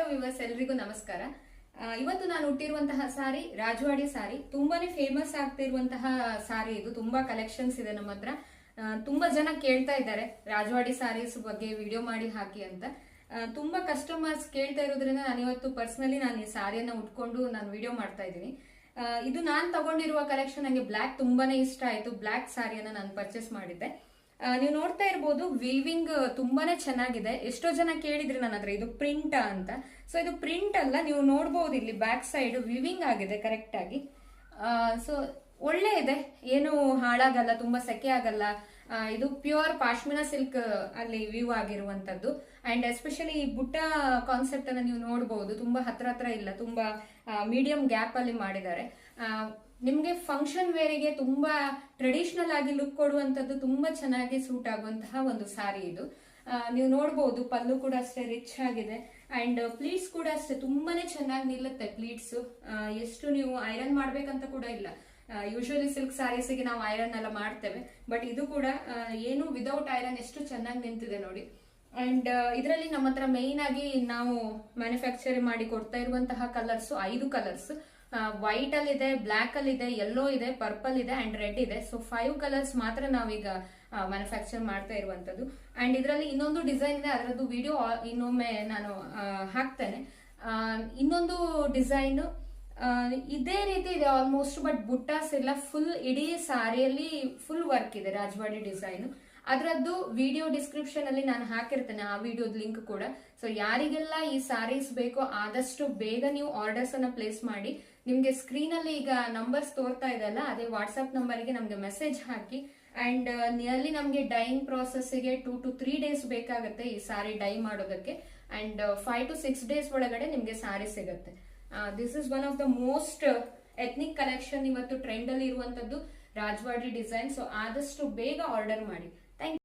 Hello viewers, ಎಲ್ರಿಗೂ ನಮಸ್ಕಾರ. ಇವತ್ತು ನಾನು ಹುಟ್ಟಿರುವಂತಹ ಸಾರಿ ರಾಜವಾಡಿ ಸಾರಿ. ತುಂಬಾನೇ ಫೇಮಸ್ ಆಗ್ತಿರುವಂತಹ ಸಾರಿ ಇದು. ತುಂಬಾ ಕಲೆಕ್ಷನ್ಸ್ ಇದೆ ನಮ್ಮ ಹತ್ರ. ತುಂಬಾ ಜನ ಕೇಳ್ತಾ ಇದ್ದಾರೆ ರಾಜವಾಡಿ ಸಾರೀಸ್ ಬಗ್ಗೆ ವಿಡಿಯೋ ಮಾಡಿ ಹಾಕಿ ಅಂತ. ತುಂಬಾ ಕಸ್ಟಮರ್ಸ್ ಕೇಳ್ತಾ ಇರೋದ್ರಿಂದ ನಾನು ಇವತ್ತು ಪರ್ಸನಲಿ ನಾನು ಈ ಸಾರಿಯನ್ನ ಉಟ್ಕೊಂಡು ನಾನು ವಿಡಿಯೋ ಮಾಡ್ತಾ ಇದ್ದೀನಿ. ಇದು ನಾನು ತಗೊಂಡಿರುವ ಕಲೆಕ್ಷನ್. ನಂಗೆ ಬ್ಲಾಕ್ ತುಂಬಾನೇ ಇಷ್ಟ ಆಯ್ತು. ಬ್ಲಾಕ್ ಸಾರಿಯನ್ನ ನಾನು ಪರ್ಚೇಸ್ ಮಾಡಿದ್ದೆ. ನೀವು ನೋಡ್ತಾ ಇರ್ಬೋದು, ವೀವಿಂಗ್ ತುಂಬಾನೇ ಚೆನ್ನಾಗಿದೆ. ಎಷ್ಟೋ ಜನ ಕೇಳಿದ್ರಿ ನನ್ನ ಹತ್ರ ಇದು ಪ್ರಿಂಟ್ ಅಂತ. ಸೊ ಇದು ಪ್ರಿಂಟ್ ಅಲ್ಲ, ನೀವು ನೋಡ್ಬೋದು ಇಲ್ಲಿ ಬ್ಯಾಕ್ ಸೈಡ್ ವೀವಿಂಗ್ ಆಗಿದೆ ಕರೆಕ್ಟ್ ಆಗಿ. ಸೊ ಒಳ್ಳೆ ಇದೆ, ಏನು ಹಾಳಾಗಲ್ಲ, ತುಂಬಾ ಸೆಕೆ ಆಗಲ್ಲ. ಇದು ಪ್ಯೂರ್ ಪಾಶ್ಮಿನಾ ಸಿಲ್ಕ್ ಅಲ್ಲಿ ವ್ಯೂ ಆಗಿರುವಂತದ್ದು. ಅಂಡ್ ಎಸ್ಪೆಷಲಿ ಈ ಬುಟ್ಟ ಕಾನ್ಸೆಪ್ಟ್ ಅನ್ನ ನೀವು ನೋಡಬಹುದು. ತುಂಬಾ ಹತ್ರ ಇಲ್ಲ, ತುಂಬಾ ಮೀಡಿಯಂ ಗ್ಯಾಪ್ ಅಲ್ಲಿ ಮಾಡಿದ್ದಾರೆ. ನಿಮ್ಗೆ ಫಂಕ್ಷನ್ ವೇರಿಗೆ ತುಂಬಾ ಟ್ರೆಡಿಷನಲ್ ಆಗಿ ಲುಕ್ ಕೊಡುವಂತದ್ದು, ತುಂಬಾ ಚೆನ್ನಾಗಿ ಸೂಟ್ ಆಗುವಂತಹ ಒಂದು ಸಾರಿ ಇದು. ನೀವು ನೋಡಬಹುದು, ಪಲ್ಲು ಕೂಡ ಅಷ್ಟೇ ರಿಚ್ ಆಗಿದೆ. ಅಂಡ್ ಪ್ಲೀಟ್ಸ್ ಕೂಡ ಅಷ್ಟೇ ತುಂಬಾನೇ ಚೆನ್ನಾಗಿ ನಿಲ್ಲುತ್ತೆ ಪ್ಲೀಟ್ಸ್. ಎಷ್ಟು ನೀವು ಐರನ್ ಮಾಡ್ಬೇಕಂತ ಕೂಡ ಇಲ್ಲ. ಯೂಶುವಲಿ ಸಿಲ್ಕ್ ಸ್ಯಾರೀಸ್ಗೆ ನಾವು ಐರನ್ ಎಲ್ಲ ಮಾಡ್ತೇವೆ, ಬಟ್ ಇದು ಕೂಡ ಏನು ವಿದೌಟ್ ಐರನ್ ಎಷ್ಟು ಚೆನ್ನಾಗಿ ನಿಂತಿದೆ ನೋಡಿ. ಅಂಡ್ ಇದರಲ್ಲಿ ನಮ್ಮ ಹತ್ರ ಮೇನ್ ಆಗಿ ನಾವು ಮ್ಯಾನುಫ್ಯಾಕ್ಚರ್ ಮಾಡಿ ಕೊಡ್ತಾ ಇರುವಂತಹ ಕಲರ್ಸ್ 5 ಕಲರ್ಸ್. ವೈಟ್ ಅಲ್ಲಿ ಇದೆ, ಬ್ಲಾಕ್ ಅಲ್ಲಿ ಇದೆ, ಯೆಲ್ಲೋ ಇದೆ, ಪರ್ಪಲ್ ಇದೆ ಅಂಡ್ ರೆಡ್ ಇದೆ. ಸೊ 5 ಕಲರ್ಸ್ ಮಾತ್ರ ನಾವೀಗ ಮ್ಯಾನುಫ್ಯಾಕ್ಚರ್ ಮಾಡ್ತಾ ಇರುವಂತದ್ದು. ಅಂಡ್ ಇದರಲ್ಲಿ ಇನ್ನೊಂದು ಡಿಸೈನ್ ಇದೆ, ಅದರದ್ದು ವಿಡಿಯೋ ಇನ್ನೊಮ್ಮೆ ನಾನು ಹಾಕ್ತೇನೆ. ಇನ್ನೊಂದು ಡಿಸೈನ್ ಇದೇ ರೀತಿ ಇದೆ ಆಲ್ಮೋಸ್ಟ್, ಬಟ್ ಬುಟ್ಟಾಸ್ ಎಲ್ಲ ಫುಲ್ ಇಡೀ ಸಾರಿಯಲ್ಲಿ ಫುಲ್ ವರ್ಕ್ ಇದೆ ರಾಜವಾಡಿ ಡಿಸೈನ್. ಅದರದ್ದು ವಿಡಿಯೋ ಡಿಸ್ಕ್ರಿಪ್ಷನ್ ಅಲ್ಲಿ ನಾನು ಹಾಕಿರ್ತೇನೆ, ಆ ವಿಡಿಯೋದ ಲಿಂಕ್ ಕೂಡ. ಸೊ ಯಾರಿಗೆಲ್ಲ ಈ ಸಾರೀಸ್ ಬೇಕೋ ಆದಷ್ಟು ಬೇಗ ನೀವು ಆರ್ಡರ್ಸ್ ಅನ್ನ ಪ್ಲೇಸ್ ಮಾಡಿ. ನಿಮ್ಗೆ ಸ್ಕ್ರೀನ್ ಅಲ್ಲಿ ಈಗ ನಂಬರ್ಸ್ ತೋರ್ತಾ ಇದೆಲ್ಲ, ಅದೇ ವಾಟ್ಸ್ಆಪ್ ನಂಬರ್ಗೆ ನಮ್ಗೆ ಮೆಸೇಜ್ ಹಾಕಿ. ಅಂಡ್ ನಿಯರ್ಲಿ ನಮ್ಗೆ ಡೈಯಿಂಗ್ ಪ್ರಾಸೆಸ್ಗೆ 2 to 3 ಡೇಸ್ ಬೇಕಾಗುತ್ತೆ ಈ ಸಾರಿ ಡೈ ಮಾಡೋದಕ್ಕೆ. ಅಂಡ್ 5 to 6 ಡೇಸ್ ಒಳಗಡೆ ನಿಮ್ಗೆ ಸಾರಿ ಸಿಗುತ್ತೆ. This is one of the most ethnic collection ಇವತ್ತು ಟ್ರೆಂಡ್ ಅಲ್ಲಿ ಇರುವಂತದ್ದು ರಾಜವಾಡಿ ಡಿಸೈನ್. ಸೊ ಆದಷ್ಟು ಬೇಗ ಆರ್ಡರ್ ಮಾಡಿ.